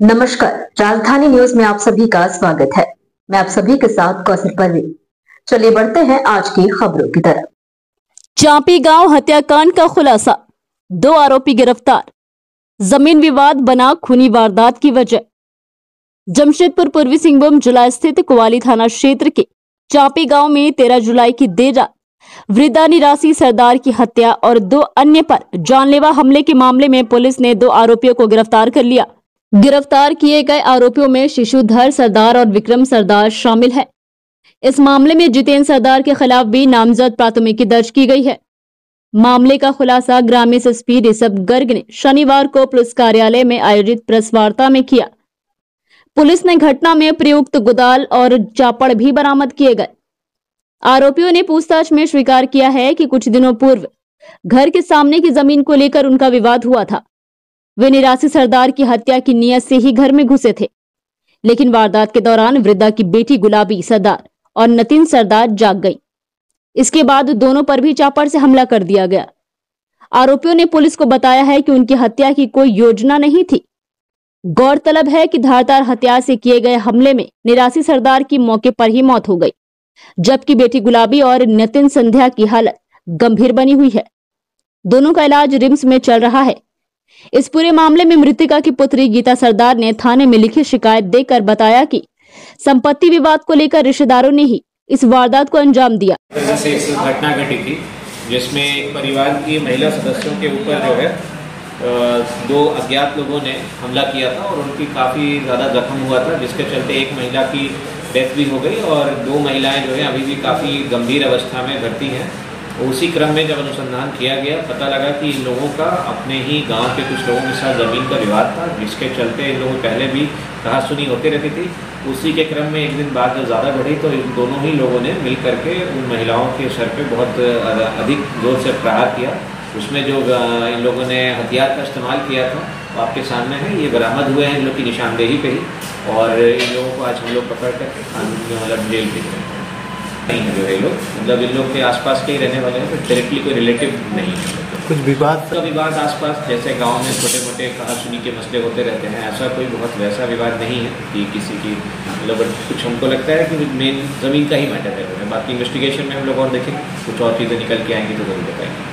नमस्कार, राजधानी न्यूज में आप सभी का स्वागत है। मैं आप सभी के साथ कौसर परवीन। चलिए बढ़ते हैं आज की खबरों की तरफ। चांपी गांव हत्याकांड का खुलासा, 2 आरोपी गिरफ्तार। जमीन विवाद बना खूनी वारदात की वजह। जमशेदपुर पूर्वी सिंहभूम जिला स्थित कुवाली थाना क्षेत्र के चांपी गांव में 13 जुलाई की देर रात वृद्धा निरासी सरदार की हत्या और 2 अन्य पर जानलेवा हमले के मामले में पुलिस ने 2 आरोपियों को गिरफ्तार कर लिया। गिरफ्तार किए गए आरोपियों में शिशुधर सरदार और विक्रम सरदार शामिल है। इस मामले में जितेंद्र सरदार के खिलाफ भी नामजद प्राथमिकी दर्ज की गई है। मामले का खुलासा ग्रामीण एसपी ऋषभ गर्ग ने शनिवार को पुलिस कार्यालय में आयोजित प्रेस वार्ता में किया। पुलिस ने घटना में प्रयुक्त गोदाल और चापड़ भी बरामद किए गए। आरोपियों ने पूछताछ में स्वीकार किया है कि कुछ दिनों पूर्व घर के सामने की जमीन को लेकर उनका विवाद हुआ था। वे निरासी सरदार की हत्या की नियत से ही घर में घुसे थे, लेकिन वारदात के दौरान वृद्धा की बेटी गुलाबी सरदार और नतीन सरदार जाग गई। इसके बाद दोनों पर भी चापड़ से हमला कर दिया गया। आरोपियों ने पुलिस को बताया है कि उनकी हत्या की कोई योजना नहीं थी। गौरतलब है कि धारदार हथियार से किए गए हमले में निरासी सरदार की मौके पर ही मौत हो गई, जबकि बेटी गुलाबी और नितिन संध्या की हालत गंभीर बनी हुई है। दोनों का इलाज रिम्स में चल रहा है। इस पूरे मामले में मृतका की पुत्री गीता सरदार ने थाने में लिखित शिकायत देकर बताया कि संपत्ति विवाद को लेकर रिश्तेदारों ने ही इस वारदात को अंजाम दिया। से एक घटना घटी थी जिसमें एक परिवार की महिला सदस्यों के ऊपर जो है 2 अज्ञात लोगों ने हमला किया था और उनकी काफ़ी ज़्यादा जख्म हुआ था, जिसके चलते एक महिला की डेथ भी हो गई और 2 महिलाएं जो है अभी भी काफ़ी गंभीर अवस्था में भर्ती हैं। उसी क्रम में जब अनुसंधान किया गया, पता लगा कि इन लोगों का अपने ही गांव के कुछ लोगों के साथ ज़मीन का विवाद था, जिसके चलते इन लोगों पहले भी कहासुनी होती रहती थी। उसी के क्रम में एक दिन बाद जब ज़्यादा बढ़ी तो इन दोनों ही लोगों ने मिल करके उन महिलाओं के सर पे बहुत अधिक जोर से प्रहार किया। उसमें जो इन लोगों ने हथियार का इस्तेमाल किया था वो आपके सामने है, ये बरामद हुए हैं इन लोग की निशानदेही पे ही, और इन लोगों को आज हम लोग पकड़ करके कानून में मतलब जेल भेज रहे हैं। नहीं है जो है लोग, मतलब इन लोग के आसपास के ही रहने वाले हैं, तो डायरेक्टली कोई रिलेटिव नहीं है। कुछ विवाद आसपास जैसे गांव में छोटे मोटे कहासुनी के मसले होते रहते हैं, ऐसा कोई बहुत वैसा विवाद नहीं है कि किसी की मतलब कुछ हमको लगता है कि मेन ज़मीन का ही मैटर है। बाकी इन्वेस्टिगेशन में हम लोग और देखेंगे, कुछ और चीज़ें निकल के आएंगी तो जरूर बताएंगे।